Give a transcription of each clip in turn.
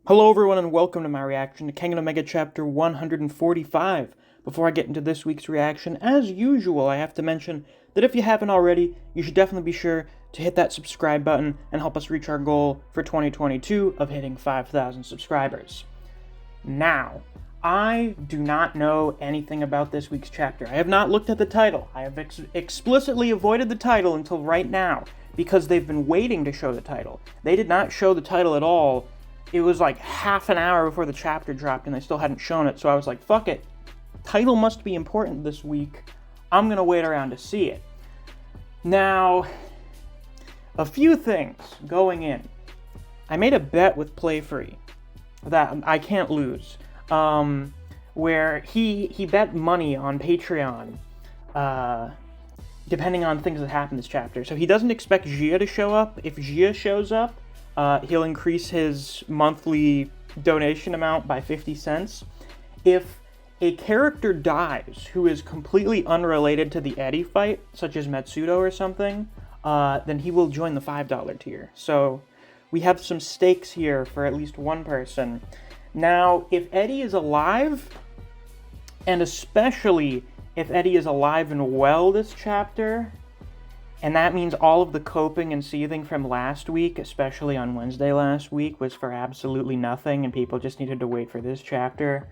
Hello everyone and welcome to my reaction to Kengan Omega Chapter 145. Before I get into this week's reaction, as usual, I have to mention that if you haven't already, you should definitely be sure to hit that subscribe button and help us reach our goal for 2022 of hitting 5,000 subscribers. Now, I do not know anything about this week's chapter. I have not looked at the title. I have explicitly avoided the title until right now because they've been waiting to show the title. They did not show the title at all. It was like half an hour before the chapter dropped and they still hadn't shown it, so I was like, fuck it. Title must be important this week. I'm gonna wait around to see it. Now, a few things going in. I made a bet with Playfree that I can't lose, where he bet money on Patreon, depending on things that happen this chapter. So he doesn't expect Gia to show up. If Gia shows up, he'll increase his monthly donation amount by 50 cents. If a character dies who is completely unrelated to the Eddie fight, such as Metsudo or something, then he will join the $5 tier. So we have some stakes here for at least one person. Now, if Eddie is alive, and especially if Eddie is alive and well this chapter, and that means all of the coping and seething from last week, especially on Wednesday last week, was for absolutely nothing, and people just needed to wait for this chapter.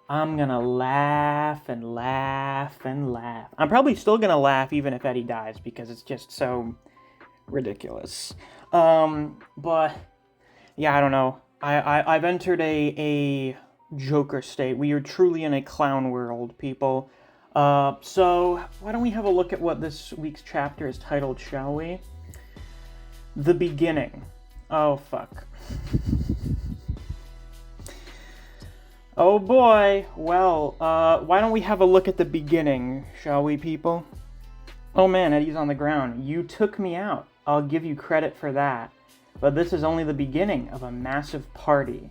I'm gonna laugh and laugh and laugh. I'm probably still gonna laugh even if Eddie dies, because it's just so ridiculous. But, yeah, I don't know. I've entered a Joker state. We are truly in a clown world, people. So, why don't we have a look at what this week's chapter is titled, shall we? The Beginning. Oh, fuck. Oh boy. Well, why don't we have a look at the beginning, shall we, people? Oh man, Eddie's on the ground. You took me out. I'll give you credit for that. But this is only the beginning of a massive party.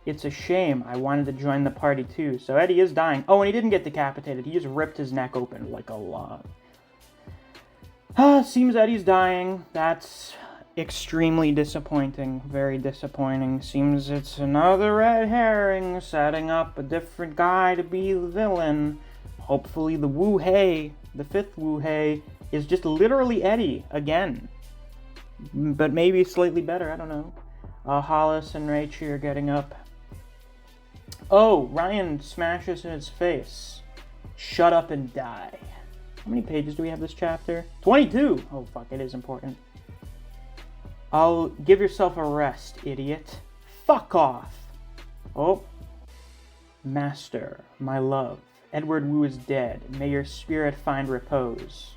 It's a shame. I wanted to join the party too. So Eddie is dying. Oh, and he didn't get decapitated. He just ripped his neck open like a log. Seems Eddie's dying. That's extremely disappointing. Very disappointing. Seems it's another red herring setting up a different guy to be the villain. Hopefully the Wu-Hei, the fifth Wu-Hei, is just literally Eddie again. But maybe slightly better. I don't know. Hollis and Raichi are getting up. Oh, Ryan smashes in his face. Shut up and die. How many pages do we have this chapter? 22! Oh, fuck, it is important. I'll give yourself a rest, idiot. Fuck off! Oh. Master, my love, Edward Wu is dead. May your spirit find repose.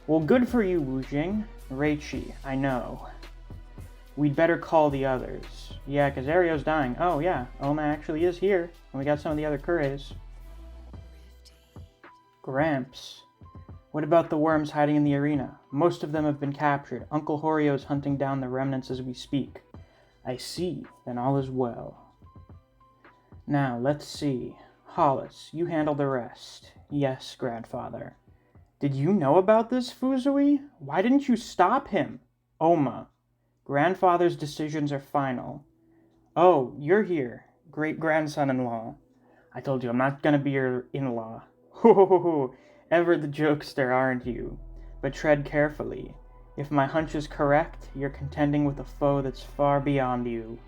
Well, good for you, Wu Jing. Raichi, I know. We'd better call the others. Yeah, because Ario's dying. Oh, yeah. Oma actually is here. And we got some of the other Kureis. Gramps. What about the worms hiding in the arena? Most of them have been captured. Uncle Horio's hunting down the remnants as we speak. I see. Then all is well. Now, let's see. Hollis, you handle the rest. Yes, grandfather. Did you know about this, Fuzui? Why didn't you stop him? Oma. Grandfather's decisions are final. Oh, you're here, great-grandson-in-law. I told you, I'm not gonna be your in-law. Ho ho ho ho, ever the jokester, aren't you? But tread carefully. If my hunch is correct, you're contending with a foe that's far beyond you.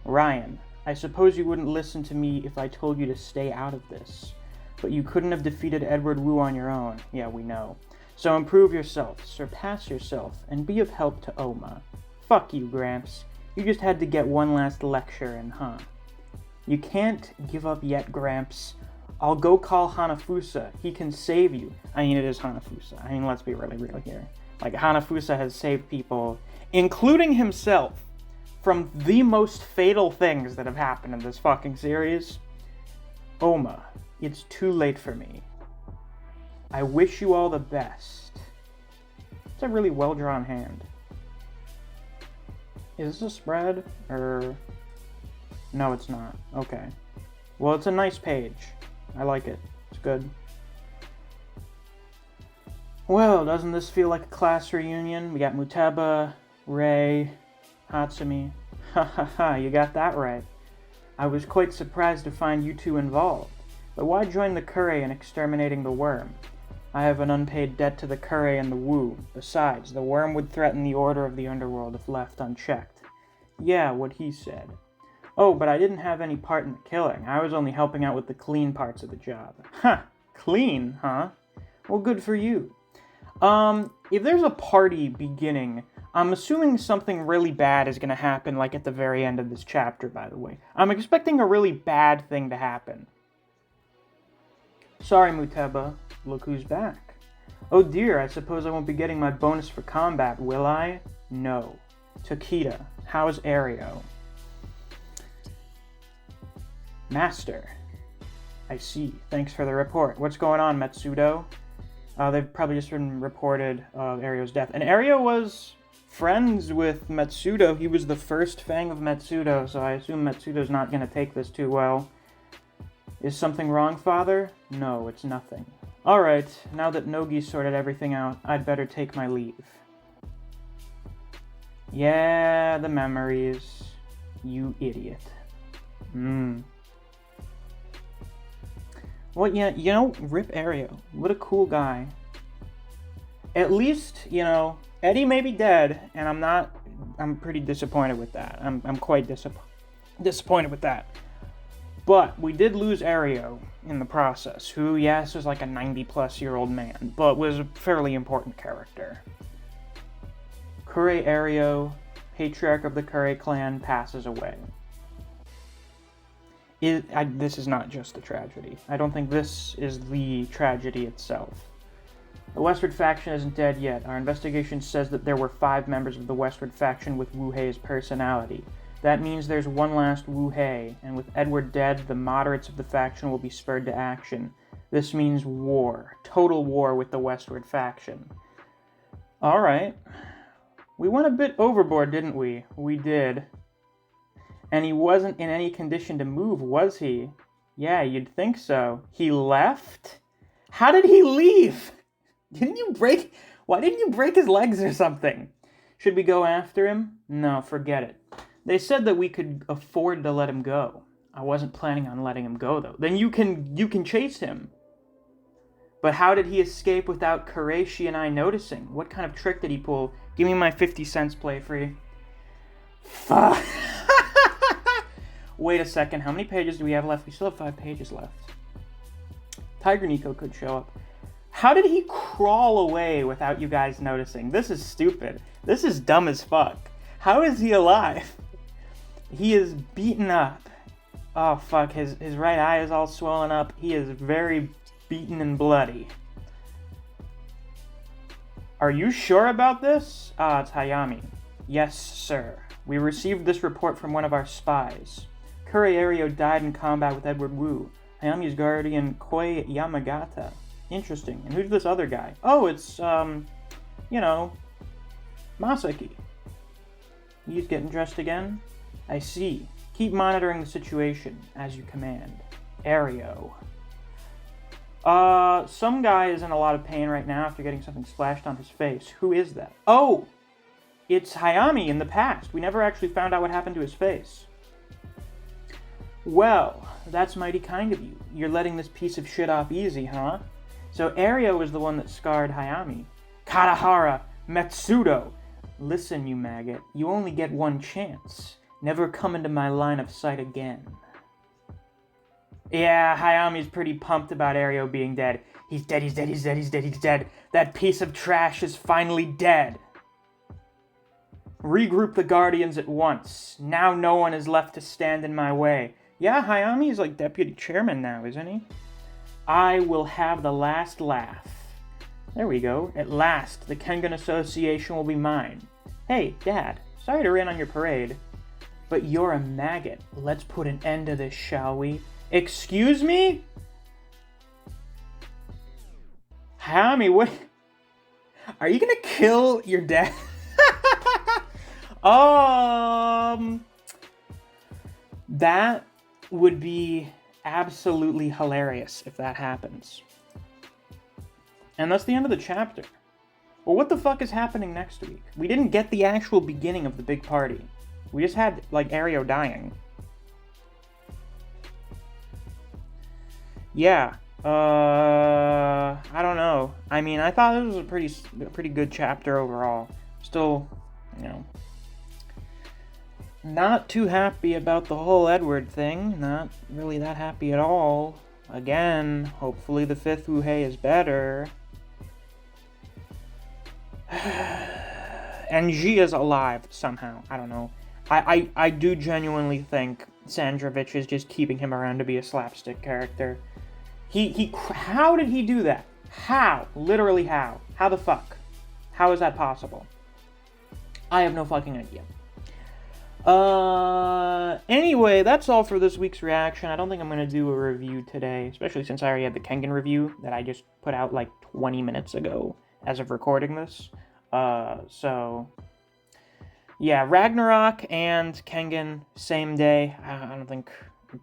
Ryan, I suppose you wouldn't listen to me if I told you to stay out of this. But you couldn't have defeated Edward Wu on your own. Yeah, we know. So improve yourself, surpass yourself, and be of help to Oma. Fuck you, Gramps. You just had to get one last lecture in, huh? You can't give up yet, Gramps. I'll go call Hanafusa. He can save you. I mean, it is Hanafusa. I mean, let's be really real here. Like, Hanafusa has saved people, including himself, from the most fatal things that have happened in this fucking series. Oma, it's too late for me. I wish you all the best. It's a really well-drawn hand. Is this a spread? Or... No, it's not. Okay. Well, it's a nice page. I like it. It's good. Well, doesn't this feel like a class reunion? We got Mutaba, Rei, Hatsumi. Ha ha ha, you got that right. I was quite surprised to find you two involved. But why join the Kure in exterminating the worm? I have an unpaid debt to the Kure and the Wu. Besides, the worm would threaten the order of the underworld if left unchecked. Yeah, what he said. Oh, but I didn't have any part in the killing. I was only helping out with the clean parts of the job. Huh, clean, huh? Well, good for you. If there's a party beginning, I'm assuming something really bad is going to happen, like at the very end of this chapter, by the way. I'm expecting a really bad thing to happen. Sorry, Muteba. Look who's back. Oh dear, I suppose I won't be getting my bonus for combat, will I? No. Takeda, how's Ario? Master. I see. Thanks for the report. What's going on, Matsudo? They've probably just been reported of Ario's death. And Ario was friends with Matsudo. He was the first Fang of Matsudo, so I assume Matsudo's not going to take this too well. Is something wrong, Father? No, it's nothing. Alright, now that Nogi sorted everything out, I'd better take my leave. Yeah, the memories. You idiot. Well, yeah, you know, rip Ario. What a cool guy. At least, you know, Eddie may be dead, and I'm pretty disappointed with that. I'm quite disappointed with that. But we did lose Ario in the process, who, yes, was like a 90-plus-year-old man, but was a fairly important character. Kure Ario, patriarch of the Kure clan, passes away. This is not just the tragedy. I don't think this is the tragedy itself. The Westward faction isn't dead yet. Our investigation says that there were 5 members of the Westward faction with Wu Hei's personality. That means there's one last Wu Hei, and with Edward dead, the moderates of the faction will be spurred to action. This means war. Total war with the Westward faction. Alright. We went a bit overboard, didn't we? We did. And he wasn't in any condition to move, was he? Yeah, you'd think so. He left? How did he leave? Why didn't you break his legs or something? Should we go after him? No, forget it. They said that we could afford to let him go. I wasn't planning on letting him go, though. Then you can chase him. But how did he escape without Kureishi and I noticing? What kind of trick did he pull? Give me my 50 cents play free. Fuck. Wait a second. How many pages do we have left? We still have 5 pages left. Tiger Nico could show up. How did he crawl away without you guys noticing? This is stupid. This is dumb as fuck. How is he alive? He is beaten up. Oh, fuck. His right eye is all swollen up. He is very beaten and bloody. Are you sure about this? Ah, it's Hayami. Yes, sir. We received this report from one of our spies. Kure Ario died in combat with Edward Wu, Hayami's guardian Koi Yamagata. Interesting. And who's this other guy? Oh, it's, Masaki. He's getting dressed again? I see. Keep monitoring the situation, as you command. Ario. Some guy is in a lot of pain right now after getting something splashed on his face. Who is that? Oh! It's Hayami in the past. We never actually found out what happened to his face. Well, that's mighty kind of you. You're letting this piece of shit off easy, huh? So Ario was the one that scarred Hayami. Katahara! Matsudo! Listen, you maggot. You only get one chance. Never come into my line of sight again. Yeah, Hayami's pretty pumped about Ario being dead. He's dead, he's dead, he's dead, he's dead, he's dead. That piece of trash is finally dead. Regroup the Guardians at once. Now no one is left to stand in my way. Yeah, Hayami is like deputy chairman now, isn't he? I will have the last laugh. There we go. At last, the Kengan Association will be mine. Hey, Dad, sorry to rain on your parade, but you're a maggot. Let's put an end to this, shall we? Excuse me? Hayami, what? Are you gonna kill your dad? That would be absolutely hilarious if that happens. And that's the end of the chapter. Well, what the fuck is happening next week? We didn't get the actual beginning of the big party. We just had, like, Aereo dying. Yeah. I don't know. I mean, I thought this was a pretty good chapter overall. Still, you know, not too happy about the whole Edward thing. Not really that happy at all. Again, hopefully the 5th Wuhei is better. And Ji is alive somehow. I don't know. I do genuinely think Sandrovich is just keeping him around to be a slapstick character. How did he do that? How? Literally how? How the fuck? How is that possible? I have no fucking idea. Anyway, that's all for this week's reaction. I don't think I'm going to do a review today, especially since I already had the Kengan review that I just put out like 20 minutes ago as of recording this. So, yeah, Ragnarok and Kengan, same day. I'm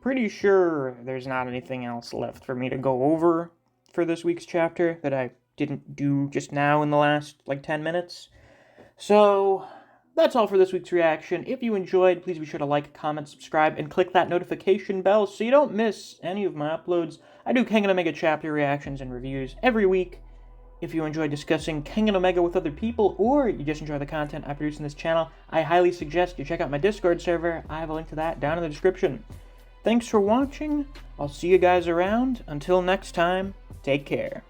pretty sure there's not anything else left for me to go over for this week's chapter that I didn't do just now in the last, like, 10 minutes. So, that's all for this week's reaction. If you enjoyed, please be sure to like, comment, subscribe, and click that notification bell so you don't miss any of my uploads. I do Kengan Omega chapter reactions and reviews every week. If you enjoy discussing Kengan Omega with other people, or you just enjoy the content I produce in this channel, I highly suggest you check out my Discord server. I have a link to that down in the description. Thanks for watching. I'll see you guys around. Until next time, take care.